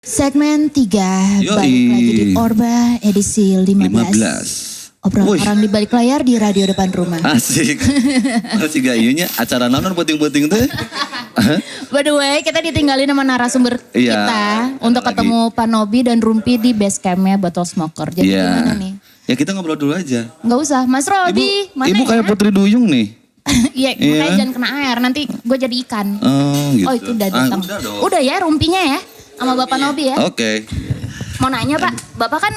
Segmen 3, Yoi. balik lagi di Orba edisi 15. Obrolan Wih. orang di balik layar di radio depan rumah. Asik. Asik gak iunya acara nanon penting-penting tuh. By the way, kita ditinggalin sama narasumber Iya, kita untuk lagi. ketemu Pak Nobi dan Rumpi di base campnya Bottle Smoker. Jadi gimana nih? Ya kita ngobrol dulu aja. Nggak usah, Mas Robi. Mana Ibu ya? kayak Putri Duyung nih. Iya, Iya. makanya jangan kena air. Nanti gue jadi ikan. Oh gitu. Oh itu udah datang. Udah dong. Udah ya Rumpinya ya sama Bapak Nobi ya. Oke. Mau nanya Pak, Bapak kan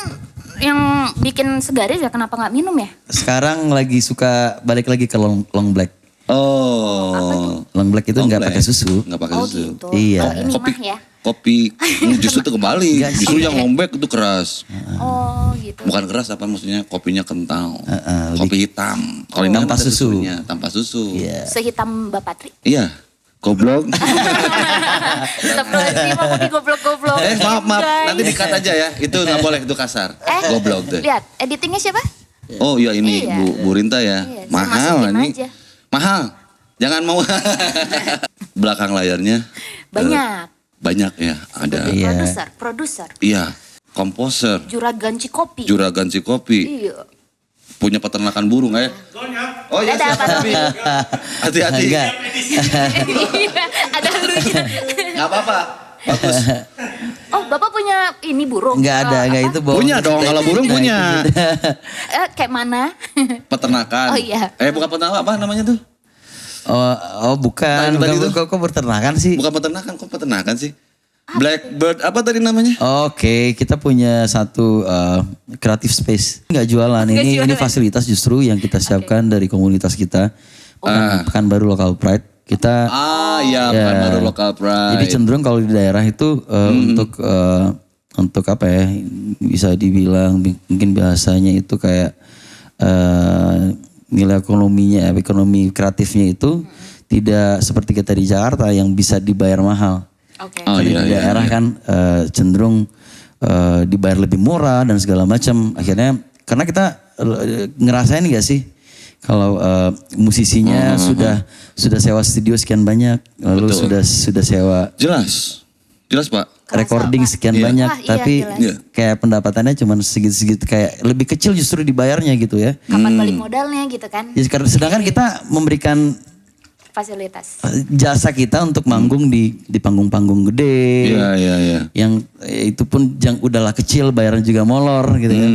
yang bikin segaris ya kenapa nggak minum ya? Sekarang lagi suka balik lagi ke long black. Oh. Long black itu Long nggak black. pakai susu. Nggak pakai Oh susu. gitu. Iya. Kalau ini Kopi, mah ya. kopi justru itu kembali. Justru yang lombek itu keras. Oh gitu. Bukan keras apa maksudnya kopinya kental. lebih- Kopi hitam. Kalau ini Tanpa ada susu. susunya, tanpa susu. Iya. Sehitam Mbak Patri. Iya. Goblok. Astagfirullahaladzim, aku digoblok-goblok. Maaf, Guys. nanti dikat aja ya. Itu nggak boleh, itu kasar. Goblok tuh. Lihat, editingnya siapa? Oh iya ini Iya. Bu Rinta ya. Iya, Mahal masukin ini. aja. Mahal. Jangan mau. Belakang layarnya Banyak. banyak ya. Ada. Iya. Produser, Iya. Komposer. juragan Cikopi. Juragan Cikopi. Iya. Punya peternakan burung ya. Oh iya. Dadah, Pak Nobi. Hati-hati. Enggak. Iya, ada lucunya. Nggak apa-apa. Bagus. Oh, Bapak punya ini burung? Enggak ada, enggak Apa? itu bohong. Punya dong, kalau burung Nah, punya. itu gitu. Kayak mana? Peternakan. Oh, iya. Bukan peternakan apa namanya tuh? Oh bukan. Tadi tuh. Kok berternakan sih? Bukan peternakan, kok peternakan sih? Blackbird apa tadi namanya? Oke, kita punya satu creative space. Enggak jualan, Nggak ini jualan. fasilitas justru yang kita siapkan dari komunitas kita. Pekanbaru Local Pride. Kita Iya, Ya. bukan baru local pride. Jadi cenderung kalau di daerah itu untuk apa ya, bisa dibilang mungkin bahasanya itu kayak nilai ekonominya, ekonomi kreatifnya itu tidak seperti kita di Jakarta yang bisa dibayar mahal. Oke. Oh, Kalau iya, di iya, daerah kan cenderung dibayar lebih murah dan segala macam. Akhirnya karena kita ngerasain gak sih kalau musisinya sudah sewa studio sekian banyak, lalu Betul. sudah sewa Jelas Pak. Kerasa, recording Pak. sekian Iya. banyak, Ah, iya, tapi jelas. kayak pendapatannya cuma segitu-segitu, kayak lebih kecil justru dibayarnya gitu ya. Kapan balik modalnya gitu kan? Ya, sedangkan kita memberikan Fasilitas. jasa kita untuk manggung di panggung-panggung gede. Iya. Yang itu pun yang udahlah kecil bayaran juga molor gitu kan.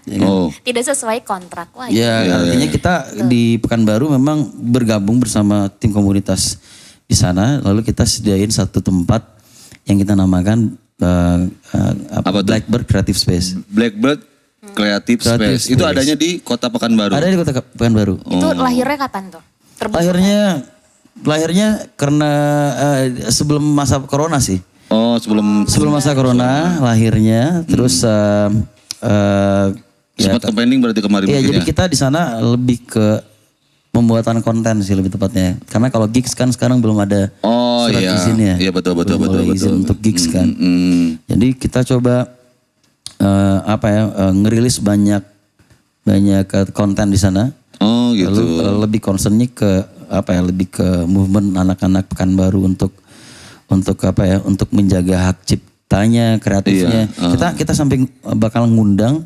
Ya kan? Oh. Tidak sesuai kontrak. Wah, Ya Iya, artinya kita di Pekanbaru memang bergabung bersama tim komunitas di sana. Lalu kita sediain satu tempat yang kita namakan Apa tuh? Blackbird Creative Space. Blackbird Creative Creative Space. Itu Space. adanya di Kota Pekanbaru. Ada di Kota Pekanbaru. Itu lahirnya kapan tuh? Terbentuk. Lahirnya karena sebelum masa corona sih. Oh, sebelum Sebelum masa corona lahirnya, terus sempat campaigning berarti kemarin Iya, mungkin jadi ya. kita di sana lebih ke pembuatan konten sih lebih tepatnya. Karena kalau gigs kan sekarang belum ada Oh surat iya. izinnya. Iya betul. Belum boleh izin untuk gigs kan. Jadi kita coba ngerilis banyak konten di sana. Oh gitu. Lalu lebih concernnya ke lebih ke movement anak-anak Pekanbaru untuk untuk menjaga hak ciptanya, kreatifnya. Iya, Kita samping bakal ngundang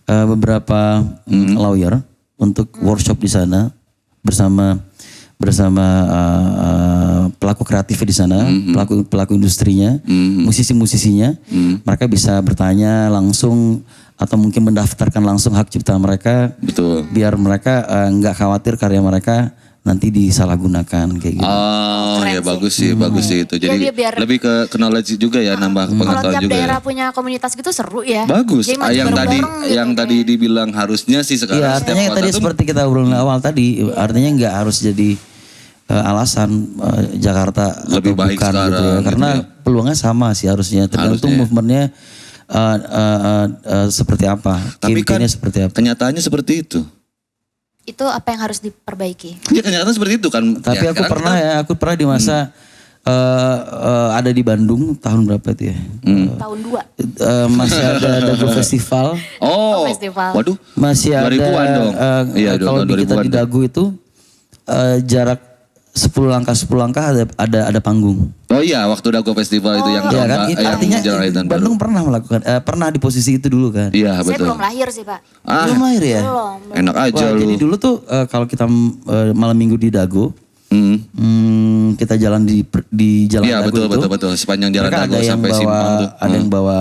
beberapa lawyer untuk workshop di sana bersama pelaku kreatif di sana, pelaku industrinya, musisi-musisinya. Mereka bisa bertanya langsung atau mungkin mendaftarkan langsung hak cipta mereka. Betul. Biar mereka nggak khawatir karya mereka nanti disalahgunakan kayak gitu. Oh Keren ya sih. bagus sih itu. Jadi Iya, biar- lebih ke knowledge juga ya, nambah Kalau pengetahuan tiap juga ya. daerah punya komunitas gitu seru ya. Bagus. Jadi maju Yang tadi bareng-bareng gitu, yang tadi kayak. dibilang harusnya sih sekarang Iya, setiap artinya kota tadi tuh seperti kita obrolin awal tadi, artinya nggak harus jadi alasan Jakarta Lebih atau baik bukan sekarang, gitu ya. gitu Karena ya. peluangnya sama sih harusnya, tergantung Harusnya. movementnya seperti apa, Tapi kan campaignnya seperti apa. kenyataannya seperti itu. Itu apa yang harus diperbaiki? Ya kenyataan seperti itu kan. Tapi Ya, aku sekarang pernah di masa ada di Bandung tahun berapa itu ya? Tahun 2. Masih ada Dago Festival. Oh, festival. waduh. Masih ada 2000-an dong. Iya, kalau tahun di kita 2000-an. di Dagu itu jarak 10 langkah ada panggung. Oh iya, waktu Dago Festival itu yang Iya kan? Artinya Jalan Raya Tahun Baru. Bandung pernah melakukan pernah di posisi itu dulu kan. Iya, Saya betul. belum lahir sih Pak. Belum lahir ya? Belum. Enak aja Wah, lu. jadi dulu tuh kalau kita malam minggu di Dago, kita jalan di jalan Iya, Dago betul. Sepanjang Jalan mereka Dago ada yang sampai bawa Simpang tuh. ada yang bawa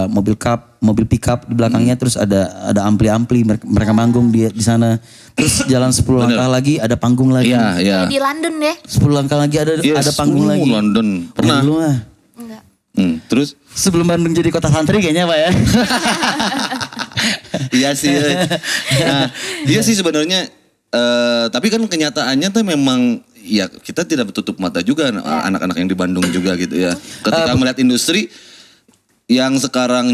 mobil pickup di belakangnya, terus ada ampli mereka manggung di sana. Terus jalan 10 langkah lagi ada panggung lagi. Iya, iya. Kayak di London deh. 10 langkah lagi ada panggung lagi. London. Pernah. Dulu mah. Enggak. Terus? Sebelum Bandung jadi kota santri kayaknya Pak ya. Iya sih. Nah, iya sih sebenarnya. Tapi kan kenyataannya tuh memang ya kita tidak tutup mata juga anak-anak yang di Bandung juga gitu ya. Ketika melihat industri yang sekarang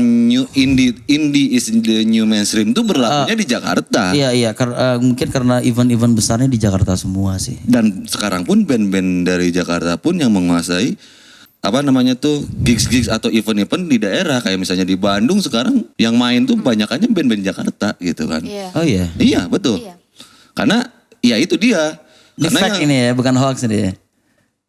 indie is the new mainstream itu berlakunya di Jakarta. Iya, mungkin karena event-event besarnya di Jakarta semua sih. Dan sekarang pun band-band dari Jakarta pun yang menguasai apa namanya tuh gigs atau event-event di daerah, kayak misalnya di Bandung sekarang yang main tuh banyakannya band-band Jakarta gitu kan. Iya. Oh iya. Iya, betul. Iya. Karena ya itu dia. Ini Karena fact ini ya, bukan hoax ini ya.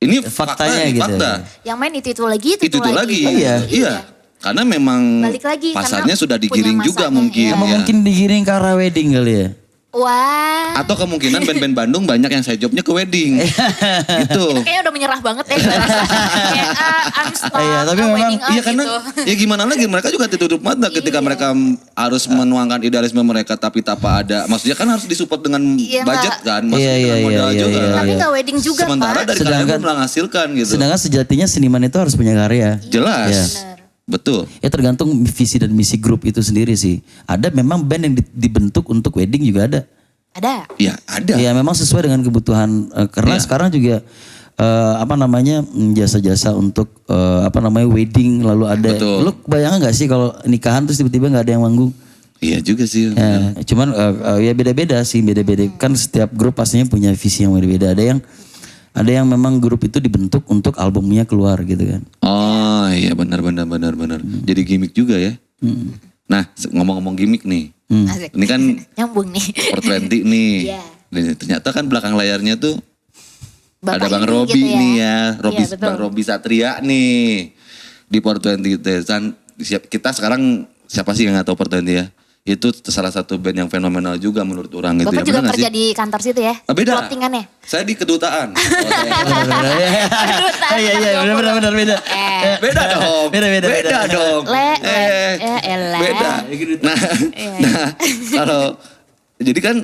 ini Faktanya fakta, gitu. fakta. Yang main itu lagi, Itu lagi. Oh, iya. Iya. Karena memang Balik lagi, pasarnya karena sudah digiring punya juga masanya, mungkin. iya. Sama ya. mungkin digiring ke arah wedding kali ya. Wah. Atau kemungkinan band-band Bandung banyak yang side jobnya ke wedding. Gitu. Kayaknya udah menyerah banget ya. Kayak I'm stuck, Iya, tapi memang- wedding Iya karena gitu. ya gimana lagi, mereka juga ditutup mata ketika mereka harus menuangkan idealisme mereka tapi tanpa ada, maksudnya kan harus disupport dengan Iya, budget Mbak. kan, maksudnya Iya, dengan iya, modal iya, juga. iya, Tapi iya. gak wedding juga Sementara Pak. dari kalian Sedangkan- pun menghasilkan gitu. Sedangkan sejatinya seniman itu harus punya karya. Jelas. Iya. Benar. Betul. Ya tergantung visi dan misi grup itu sendiri sih. Ada memang band yang dibentuk untuk wedding juga ada. Ada. Ya ada. Ya memang sesuai dengan kebutuhan karena Iya. sekarang juga jasa-jasa untuk wedding lalu ada. Betul. Lu bayangin gak sih kalau nikahan terus tiba-tiba nggak ada yang manggung? Iya juga sih. Ya, cuman ya beda-beda sih, beda-beda. Kan setiap grup pastinya punya visi yang beda-beda. Ada yang memang grup itu dibentuk untuk albumnya keluar gitu kan. Oh iya benar. Jadi gimmick juga ya. Nah ngomong-ngomong gimmick nih. Asik. Ini kan Nyambung nih. 420 nih. Iya. Dan ternyata kan belakang layarnya tuh Bapak ada Bang ini Robi gitu ya. nih ya. Iya, betul. Bang Robi Satria nih. Di 420 Dan kita sekarang siapa sih yang gak tahu 420 ya. Itu salah satu band yang fenomenal juga menurut orang gitu Bapak ya. juga Benar nggak kerja sih? di kantor situ ya? Beda. Plottingannya? Saya di kedutaan. Iya benar beda. Beda dong. Beda. dong. Elah. Beda. Nah, kalau jadi kan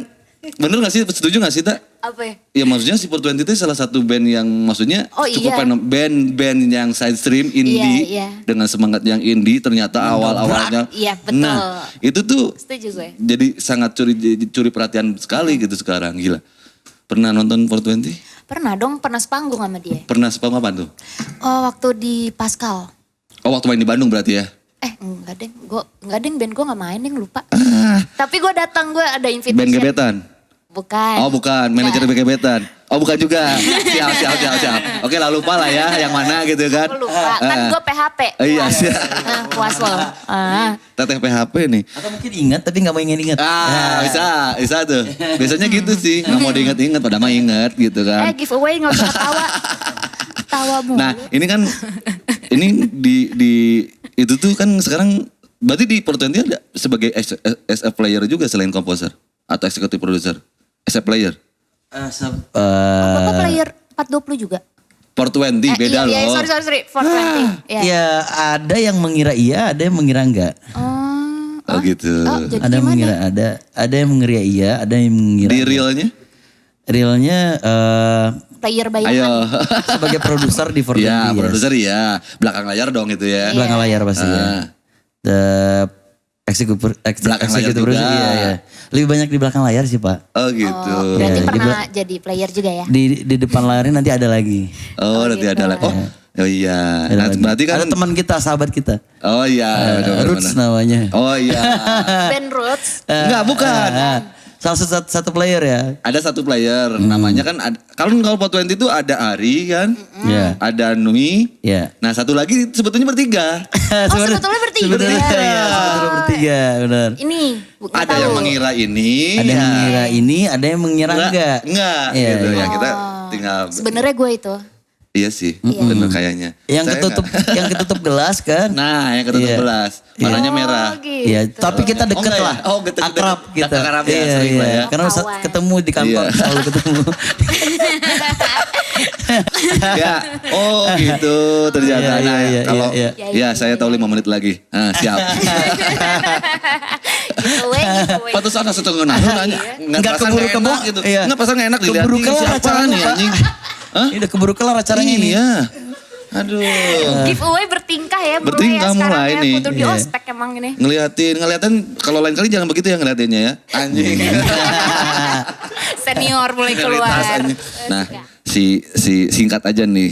bener gak sih, setuju gak sih Tak? Apa ya? Ya maksudnya si 420 itu salah satu band yang maksudnya Oh, cukup iya. band yang side stream indie Iya. dengan semangat yang indie ternyata awal-awalnya. Iya, betul. Nah itu tuh Setuju gue. jadi sangat curi perhatian sekali gitu sekarang, gila. Pernah nonton 420? Pernah dong, pernah sepanggung sama dia. Pernah sepam apa tuh? Oh waktu di Pascal. Oh waktu main di Bandung berarti ya? Enggak deng, band gue gak main deng, lupa. Tapi gue datang, gue ada invitation. Band gebetan? Bukan. Oh bukan, manajer band gebetan. Oh bukan juga. Siap. Oke lah lupa lah ya yang mana gitu kan. Gue lupa, kan gue PHP. Iya siap. Puas loh. Teteh PHP nih. Atau mungkin ingat tapi nggak mau ingat. Bisa tuh. Biasanya gitu sih, nggak mau diinget-inget, pada mah inget gitu kan. Giveaway gak usah ketawa. Ketawa mulu. Nah ini kan, ini di itu tuh kan sekarang, berarti di Portenti ada sebagai as a player juga selain komposer atau executive producer, as a player. Bapak player 420 juga? 420 beda iya, loh. sorry, 420. Iya. Ya ada yang mengira iya, ada yang mengira enggak. Oh gitu. Jadi Ada yang gimana? mengira ada yang mengira iya, ada yang mengira. Di realnya? Realnya Player bayangan. Ayo. sebagai produser di 420. Ya, yes. produser ya. Belakang layar dong itu ya. Belakang layar pasti ya. The executive Belakang layar juga. producer, iya. Lebih banyak di belakang layar sih Pak. Oh gitu. Berarti Iya, pernah jadi player juga ya? Di depan layarnya nanti ada lagi. Oh, nanti gitu. ada lagi. Oh iya. Ada Nah, lagi. berarti kan. Ada teman kita, sahabat kita. Oh iya. benar-benar. Roots namanya. Oh iya. Band Roots. Enggak, bukan. Salah satu player ya. Ada satu player, namanya kan, kalau 420 itu ada Ari kan, Iya. ada Nui, Iya. nah satu lagi sebetulnya bertiga. Oh sebetulnya bertiga. Sebetulnya bertiga, benar. Ini. bukan Ada tahu. yang mengira ini, Ada yang mengira ini, ada yang mengira enggak. Enggak, Iya, gitu iya. ya kita. tinggal. Sebenarnya gue itu. Iya sih, bener kayaknya. Yang Saya ketutup yang ketutup gelas kan. Nah, yang ketutup Iya. gelas, warnanya merah. Gitu. Iya, tapi kita deket enggak ya? lah. Oh, deket. Akrab kita. Akrab ya, sering lah ya. Karena Kawan. ketemu di kantor Iya. selalu ketemu. Ya, oh gitu ternyata. Iya, Nah, iya, kalau iya, ya saya tahu 5 menit lagi. Nah, siap. Giveaway. Pantesan setengah nanya. Nggak perasaan keburu enak gitu. iya. Nggak perasaan nggak enak dilihat. Keburu Ini kelar siapa acaranya, nih Pak. anjing? Hah? Ini udah keburu kelar acaranya ini. Iya. Aduh. Giveaway bertingkah ya bro Bertingkah ya sekarang mulai ya. nih. Kudu di Iya. ospek emang ini. Ngeliatin kalau lain kali jangan begitu ya ngeliatinnya ya. Anjing. Senior mulai keluar. Mayoritas, anjing. Nah, si singkat aja nih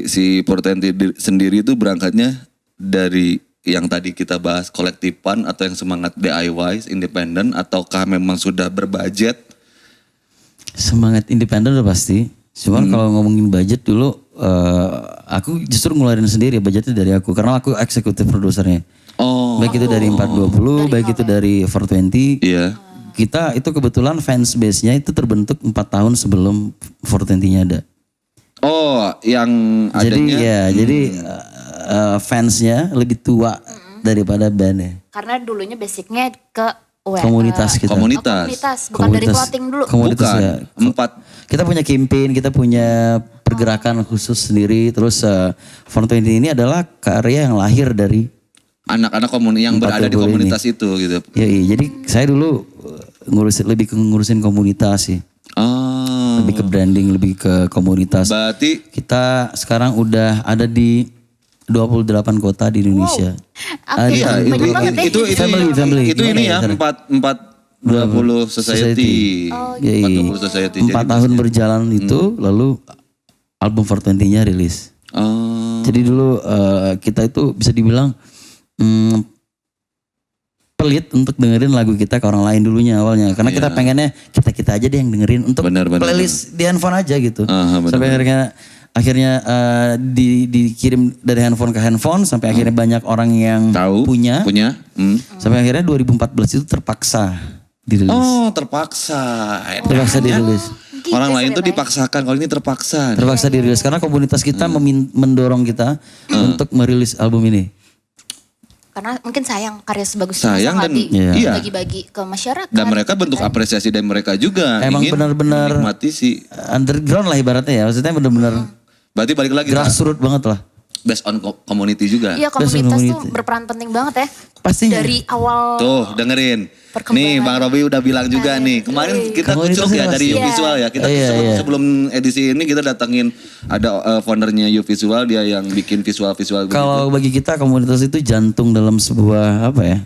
si Portenti sendiri itu berangkatnya dari yang tadi kita bahas kolektifan atau yang semangat DIY, independen ataukah memang sudah berbudget? Semangat independen udah pasti. Cuman kalau ngomongin budget dulu, aku justru ngeluarin sendiri budgetnya dari aku. Karena aku eksekutif produsernya. Oh, Baik itu dari 420, baik itu dari 420. iya. Kita itu kebetulan fans base-nya itu terbentuk 4 tahun sebelum 420-nya ada. Oh, yang Jadi adanya. ya, jadi fansnya lebih tua daripada bandnya. Karena dulunya basicnya ke Komunitas kita. Komunitas. komunitas. Bukan dari clothing dulu. Komunitas Bukan. ya. 4. Kita punya campaign, kita punya pergerakan khusus sendiri. Terus 420 ini adalah karya yang lahir dari Anak-anak yang berada di 420 komunitas itu gitu. ya, iya. Jadi saya dulu ngurusin komunitas sih. Oh. Lebih ke branding, lebih ke komunitas. Berarti Kita sekarang udah ada di 28 kota di Indonesia. Apa Ada- ya? Banyak banget ya. itu Family. itu Gimana ini ya, ya ntar? 420 society. Ya, iya. 420 society. 4 tahun berjalan itu, lalu album 420-nya rilis. Oh. Jadi dulu kita itu bisa dibilang pelit untuk dengerin lagu kita ke orang lain dulunya awalnya. Karena kita pengennya kita aja deh yang dengerin untuk Benar, playlist di handphone aja gitu. Benar, Sampai akhirnya dikirim dari handphone ke handphone sampai akhirnya banyak orang yang Tahu? punya. Hmm. Sampai akhirnya 2014 itu terpaksa dirilis. Oh, terpaksa. Terpaksa dirilis. Orang lain tuh dipaksakan, kalau ini terpaksa. Terpaksa dirilis karena komunitas kita mendorong kita untuk merilis album ini. Karena mungkin sayang karya sebagus Sayang itu dan iya. bagi-bagi ke masyarakat. Dan mereka bentuk apresiasi dari mereka juga. Emang ingin benar-benar menikmati si. Underground lah ibaratnya ya. Maksudnya bener-bener Berarti balik lagi Kak, grassroots banget lah. based on community juga. Iya komunitas community. tuh berperan penting banget ya. Pastinya. Dari awal Tuh dengerin. Perkembangan. Nih Bang Robi udah bilang juga nih. Kemarin kita Komunitas kucuk ya ini dari pasti. U Visual ya. Kita Iya, iya. sebelum edisi ini kita datangin ada foundernya U Visual, dia yang bikin visual-visual begitu. Kalau bagi kita komunitas itu jantung dalam sebuah apa ya?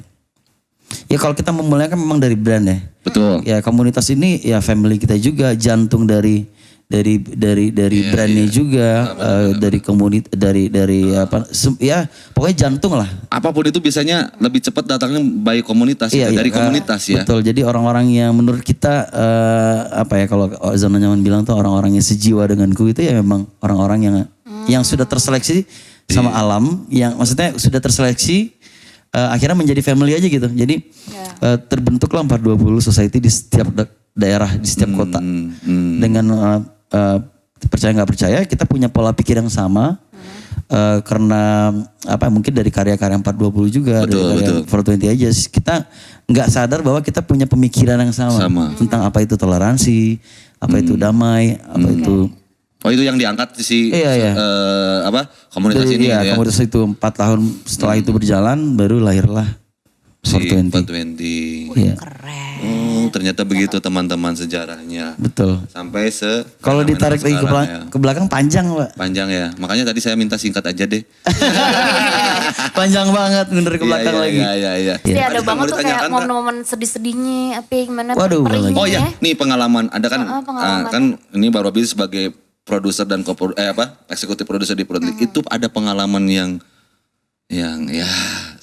Ya kalau kita memulai kan memang dari brand ya. Betul. Ya komunitas ini ya family kita juga, jantung dari brandnya juga, dari komunitas dari apa? Ya pokoknya jantung lah. Apapun itu biasanya lebih cepat datangnya by komunitas ya, dari komunitas ya. Betul. Jadi orang-orang yang menurut kita apa ya kalau Zona Nyaman bilang tuh orang-orang yang sejiwa denganku itu ya memang orang-orang yang sudah terseleksi sama alam, yang maksudnya sudah terseleksi akhirnya menjadi family aja gitu. Jadi terbentuklah 420 Society di setiap daerah, di setiap kota. Dengan percaya nggak percaya kita punya pola pikir yang sama. Karena apa mungkin dari karya-karya 420 juga, dari karya 420 aja kita nggak sadar bahwa kita punya pemikiran yang sama. Tentang apa itu toleransi, apa itu damai, apa itu. Oh itu yang diangkat si komunitas Jadi, ini ya, ya. komunitas itu 4 tahun setelah itu berjalan baru lahirlah Si 420. Iya. keren. Oh ternyata begitu teman-teman sejarahnya. Betul. Sampai Kalau ditarik lagi ke belakang panjang, Pak. Panjang ya. Makanya tadi saya minta singkat aja deh. Panjang banget bener ke belakang lagi. Iya. Pasti ada Tadi banget kamu tuh kayak ditanyakan, Kak. momen-momen sedih-sedihnya apa gimana Waduh, perihnya Oh ya, nih pengalaman. Ada kan, pengalaman. kan ini Bang Robi sebagai produser dan eksekutif produser di Produk. Itu ada pengalaman yang ya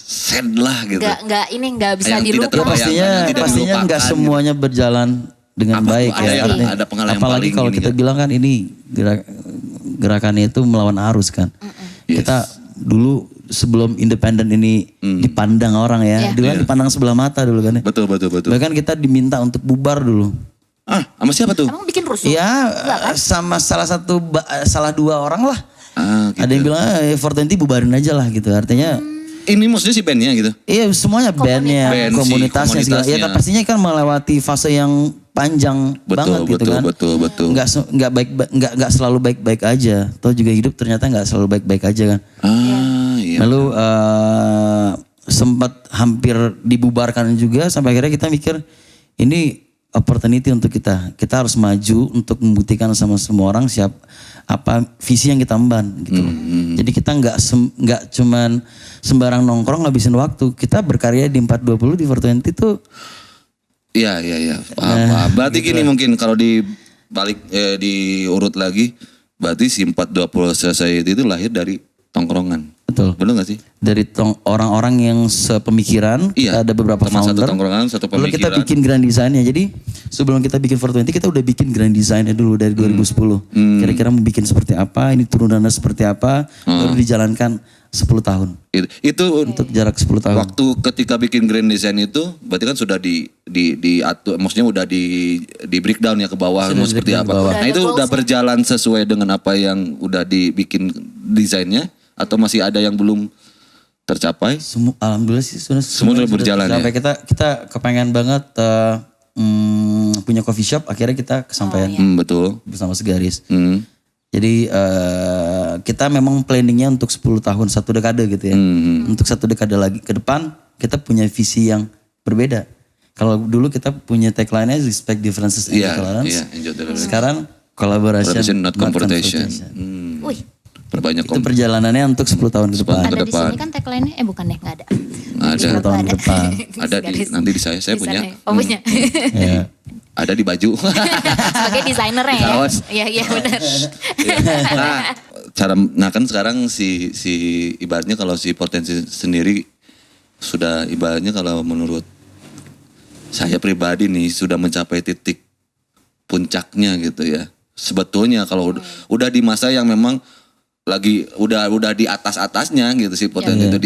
sad lah gitu. nggak bisa Yang tidak dilupakan. terbayang. Ya, Tidak pastinya nggak dilupakan, semuanya berjalan dengan Apa baik tuh, ya. ada pengalaman yang Apalagi paling kalau ini kita nggak? bilang kan ini gerakannya itu melawan arus kan. Yes. Kita dulu sebelum independen ini dipandang orang ya, dulu kan dipandang sebelah mata dulu kan ya. Betul. Bahkan kita diminta untuk bubar dulu. Sama siapa tuh? Emang bikin rusuh? Ya Enggak kan? sama salah 2 orang lah. Gitu. Ada yang bilang 420 bubarin aja lah gitu. Artinya Ini maksudnya si bandnya gitu? iya semuanya bandnya, Band sih, komunitasnya segala. Ya komunitasnya. pastinya kan melewati fase yang panjang banget gitu kan. Betul. Nggak selalu baik-baik aja. Atau juga hidup ternyata nggak selalu baik-baik aja kan. Iya. Lalu sempat hampir dibubarkan juga sampai akhirnya kita mikir ini opportunity untuk kita. Kita harus maju untuk membuktikan sama semua orang apa visi yang kita emban gitu loh. Jadi kita nggak cuman sembarang nongkrong ngabisin waktu. Kita berkarya di 420 di 420 tuh. Iya. Paham. Berarti gini mungkin kalau dibalik diurut lagi, berarti si 420 Society itu lahir dari tongkrongan. Betul. Benar gak sih? Dari orang-orang yang sepemikiran, Iya, ada beberapa teman founder. satu tongkrongan, satu Lalu kita pemikiran. bikin grand design-nya. Jadi sebelum kita bikin 420 kita udah bikin grand design-nya dulu dari 2010. Kira-kira mau bikin seperti apa, ini turunannya seperti apa, baru dijalankan 10 tahun. Itu Untuk jarak 10 tahun. waktu ketika bikin grand design itu, berarti kan sudah diatur, maksudnya udah di breakdown ya ke bawah mau seperti breakdown apa. ke bawah. Nah itu udah berjalan sesuai dengan apa yang udah dibikin desainnya, atau masih ada yang belum tercapai? Alhamdulillah sih Semua udah berjalan ya? sampai kita kepengen banget punya coffee shop, akhirnya kita kesampaian Betul. bersama Segaris. Hmm. Jadi kita memang planningnya untuk 10 tahun, 1 dekade gitu ya. Untuk 1 dekade lagi ke depan kita punya visi yang berbeda. Kalau dulu kita punya tagline-nya respect differences and tolerance. Iya, enjoy tolerance. Sekarang collaboration, Collaboration, not confrontation. Wih, Perbanyak Itu perjalanannya untuk 10 tahun ke depan. Ke ada di depan. sini kan tagline-nya, bukan deh, nggak ada. Ada. 10 tahun ke depan. Ada nanti di saya punya. Oh punya. Ya. Ada di baju. Sebagai desainernya Di ya. kaos. Iya benar. Nah kan sekarang si ibaratnya kalau si Potensi sendiri sudah ibaratnya kalau menurut saya pribadi nih sudah mencapai titik puncaknya gitu ya. Sebetulnya kalau udah di masa yang memang lagi udah di atasnya gitu si Potensi itu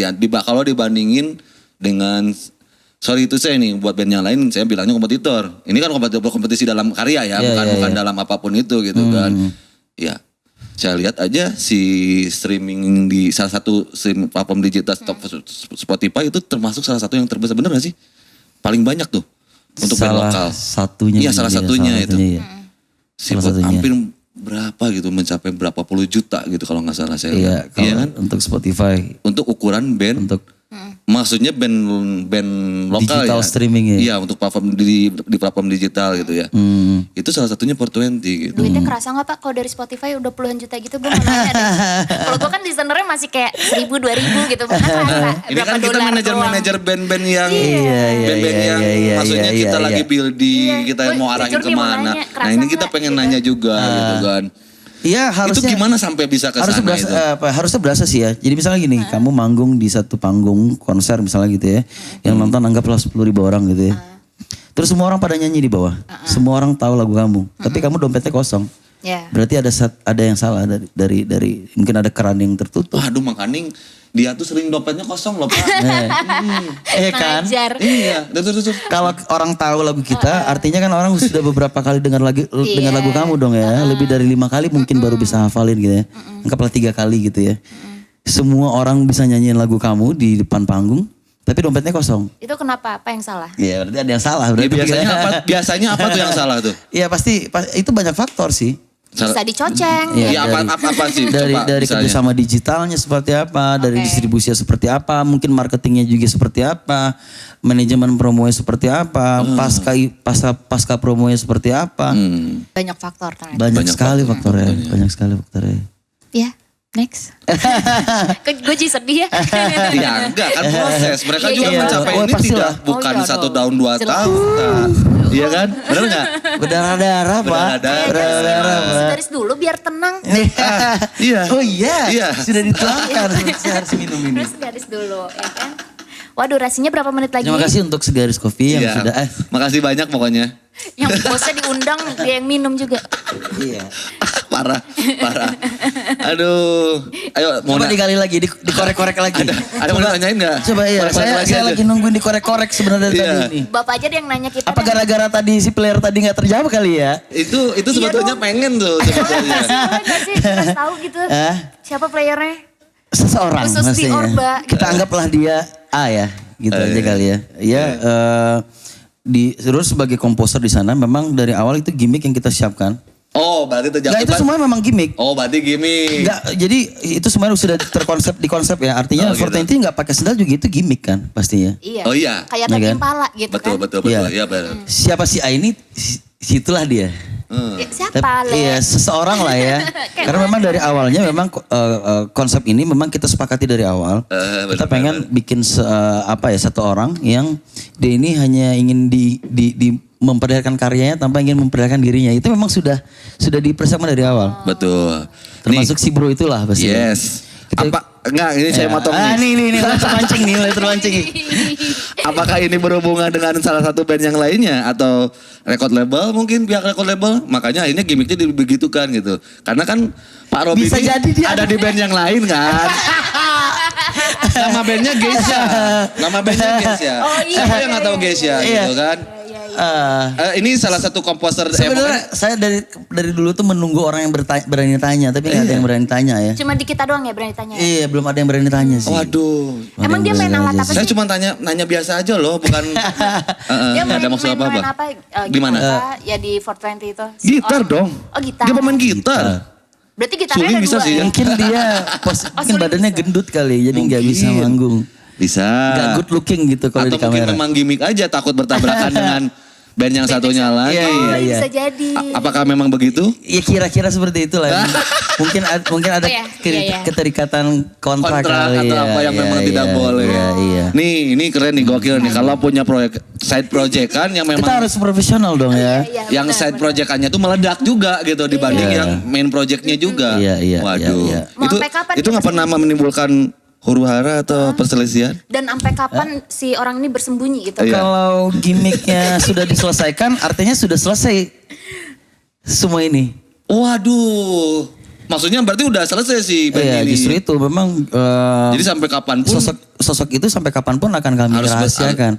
kalau dibandingin dengan sorry itu saya nih buat band yang lain saya bilangnya kompetitor. Ini kan kompetisi dalam karya ya, bukan dalam apapun itu gitu kan. Ya. Saya lihat aja si streaming di salah satu platform digital Spotify itu termasuk salah satu yang terbesar, bener gak sih? Paling banyak tuh untuk band lokal. Satunya. Iya salah satunya itu. Iya. Si Salah satunya. hampir berapa gitu mencapai berapa puluh juta gitu kalau nggak salah saya. Iya, lihat. Iya kan? untuk Spotify, Untuk ukuran band, untuk maksudnya band lokal digital ya. streaming ya. Iya untuk platform di platform digital gitu ya. Itu salah satunya 420 gitu. Duitnya kerasa nggak Pak? Kalau dari Spotify udah puluhan juta gitu, gue mau nanya deh. Kalau gue kan desainernya masih kayak 1.000, 2.000 gitu. Mana kerasa? Ini kan kita manajer band-band yang band-band yang Iya, maksudnya iya, kita iya, lagi iya. building, kita Gue mau arahin jujur nih mau kemana. nanya, Nah kerasa ini kita nggak pengen gitu? nanya juga gitu kan. Iya harusnya. Itu gimana sampai bisa ke sana Harusnya berasa, itu? harusnya berasa sih ya. Jadi misalnya gini, kamu manggung di satu panggung konser misalnya gitu ya. Yang nonton anggaplah 10.000 orang gitu ya. Terus semua orang pada nyanyi di bawah. Semua orang tahu lagu kamu. Tapi kamu dompetnya kosong. Ya. Berarti ada yang salah dari mungkin ada keran yang tertutup. Waduh Makaning, dia tuh sering dompetnya kosong loh Pak. Iya kan? Ngajar. Iya, tuh. Kalau orang tahu lagu kita, artinya kan orang sudah beberapa kali dengar lagu kamu dong ya. Lebih dari 5 kali mungkin baru bisa hafalin gitu ya. Anggaplah 3 kali gitu ya. Semua orang bisa nyanyiin lagu kamu di depan panggung, tapi dompetnya kosong. Itu kenapa? Apa yang salah? Iya berarti ada yang salah. Ya, Berarti biasanya apa tuh yang salah tuh? Iya pasti itu banyak faktor sih. Bisa dicoceng. Iya, Iya apa sih? Dari Coba, dari misalnya. kerjasama digitalnya seperti apa, dari Oke. distribusinya seperti apa, mungkin marketingnya juga seperti apa, manajemen promonya seperti apa, pasca promonya seperti apa. Banyak faktor ternyata. Banyak Banyak sekali faktornya, banyak sekali faktornya. Ya, next. Gue jadi sedih ya. Iya enggak kan proses. Mereka Iya, juga iya. mencapai Oh, ini pastilah. tidak bukan Oh, iya 1 dong. tahun 2 Jelas. tahun. Iya kan? Benar enggak? Berdarah-darah Pak. Berdarah-darah. Berdarah-darah Pak. Garis dulu biar tenang. Iya. Oh iya, Iya. sudah dituangkan. Saya harus minum ini. Terus garis dulu, ya kan? Wah durasinya berapa menit lagi? Terima kasih untuk Segaris Kopi yang Iya. sudah Makasih banyak pokoknya. Yang bosnya diundang, dia yang minum juga. Iya. Parah. Aduh. Ayo mau Coba digali lagi, dikorek-korek lagi. ada mau nanyain nggak? Coba iya, saya lagi nungguin dikorek-korek sebenarnya dari Iya. tadi nih. Bapak aja yang nanya kita. Apa gara-gara tadi si player tadi nggak terjawab kali ya? Itu sebetulnya dong. pengen tuh sebetulnya. Boleh gak sih kita tahu gitu. Siapa playernya? Seseorang Khusus di maksudnya. Orba. Kita anggaplah dia A ya, gitu aja kali ya. Ya, terus sebagai komposer di sana memang dari awal itu gimmick yang kita siapkan. Oh, berarti terjawab. Nggak, itu semua memang gimmick. Oh, berarti gimmick. Enggak, jadi itu semuanya sudah dikonsep ya. Artinya Oh, gitu. 420 nggak pakai sendal juga itu gimmick kan pastinya. Iya. Oh, iya. Kayak Iya tadi kan? Impala gitu Betul, kan. betul. Iya. Iya, benar. Siapa si A ini, situlah dia. Ya, siapa Le? Iya, seseorang lah ya. Karena memang dari awalnya memang konsep ini memang kita sepakati dari awal. Kita pengen bikin satu orang yang dia ini hanya ingin memperlihatkan karyanya tanpa ingin memperlihatkan dirinya. Itu memang sudah dipersiapkan dari awal. Betul. Termasuk si bro itulah pasti. Yes. Kita- Enggak, ini saya motong nih. Nih, mulai terpancing nih. Apakah ini berhubungan dengan salah satu band yang lainnya atau record label mungkin pihak record label makanya akhirnya gimmicknya dibegitukan gitu karena kan Pak Robby Bisa ini jadi dia ada di band yang lain kan nama bandnya Geisha Oh, iya, siapa yang nggak tahu Geisha Iya. gitu kan ini salah satu komposer Sebenarnya saya dari dulu tuh menunggu orang yang berani tanya, tapi nggak ada yang berani tanya ya. Cuma di kita doang ya berani tanya. Iya, belum ada yang berani tanya sih. waduh Emang dia main alat apa saya sih? cuma nanya biasa aja loh bukan Dia nggak ada maksud apa main apa? Gimana? Ya di 420 itu. gitar dong Oh gitar. dia pemain gitar Berarti gitarnya Suling ada bisa dua sih, ya? Mungkin dia mungkin sulit badannya bisa. gendut kali, jadi nggak bisa Mungkin. manggung. bisa Nggak good looking gitu kalau atau di mungkin kamera. memang gimmick aja takut bertabrakan dengan band yang satunya lagi. Iya, iya. Bisa jadi. Apakah memang begitu? Ya kira-kira seperti itulah. mungkin ada Oh, ya. Iya, iya. keterikatan kontrak Kontrak kali atau ya. apa yang Iya, memang iya, tidak boleh. Iya, iya. Nih, ini keren nih, gokil nih. Kalau punya side project kan yang Kita memang harus profesional dong ya. Iya, yang benar, side benar. project-annya tuh meledak juga gitu dibanding Iya. yang main project-nya juga. Iya, iya, Waduh. iya, iya. Mau Itu sampai kapan itu dia nggak pernah menimbulkan huru-hara atau perselisihan? Dan sampai kapan si orang ini bersembunyi gitu? Iya. Kalau gimmicknya sudah diselesaikan, artinya sudah selesai semua ini. Waduh. Maksudnya berarti udah selesai sih band Iya, ini. justru itu memang Jadi sampai kapanpun sosok itu sampai kapanpun akan kami Harus rahasiakan.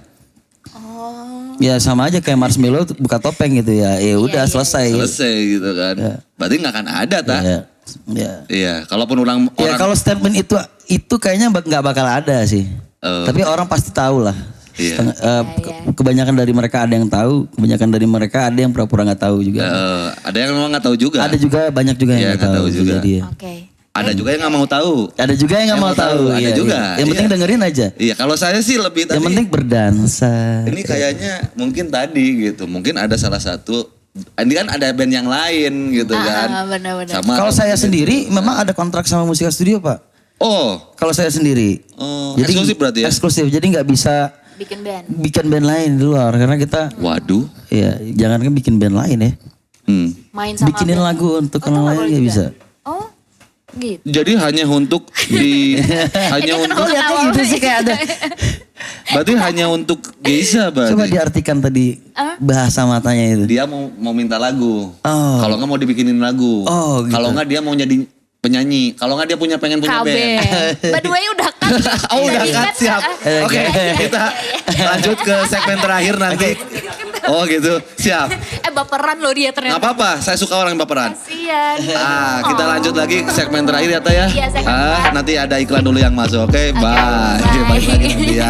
Oh. Ya sama aja kayak Marshmello buka topeng gitu ya. Ya udah selesai. selesai gitu kan. Berarti nggak akan ada tak? Ya. Ya. Iya, kalaupun orang Ya kalau statement itu kayaknya nggak bakal ada sih. Oh. Tapi orang pasti tahu lah. Iya. Kebanyakan dari mereka ada yang tahu, kebanyakan dari mereka ada yang pura-pura nggak tahu juga. ada yang memang nggak tahu juga. Ada juga banyak juga yang Iya, nggak tahu juga dia. Oke. Ada juga yang nggak mau tahu. Ada juga yang nggak mau tahu. Ada iya, juga. iya. Yang penting Iya. dengerin aja. Iya, kalau saya sih lebih tadi. Yang penting berdansa. Ini kayaknya mungkin tadi gitu. Mungkin ada salah satu. Ini kan ada band yang lain gitu kan. benar-benar. Sama Kalau saya mungkin sendiri itu. memang ada kontrak sama Musika Studio Pak. Oh, Kalau saya sendiri. eksklusif berarti ya? Eksklusif. Jadi nggak bisa Bikin band. bikin band lain di luar karena kita waduh. ya jangan kan bikin band lain ya. Main sama Bikinin band. lagu untuk Oh, itu orang nggak lain boleh nggak juga? bisa. Oh, gitu. Jadi hanya untuk hanya untuk Lihatnya gitu sih kayak ada. berarti hanya untuk Geisha berarti. Coba diartikan tadi bahasa matanya itu. Dia mau minta lagu. Oh. Kalau nggak mau dibikinin lagu. Oh, gitu. Kalau nggak dia mau jadi penyanyi. Kalau nggak dia pengen punya KB. band. By the way udah kan. Oh udah Jadi kan siap. Oke kita lanjut ke segmen terakhir nanti. Oh gitu siap. Baperan loh dia Nggak ternyata. apa-apa saya suka orang yang baperan. Kasian. Kita lanjut lagi ke segmen terakhir ya Teh ya. Iya, segmen terakhir. Nanti ada iklan dulu yang masuk. Oke, bye. bye. Balik lagi nanti ya.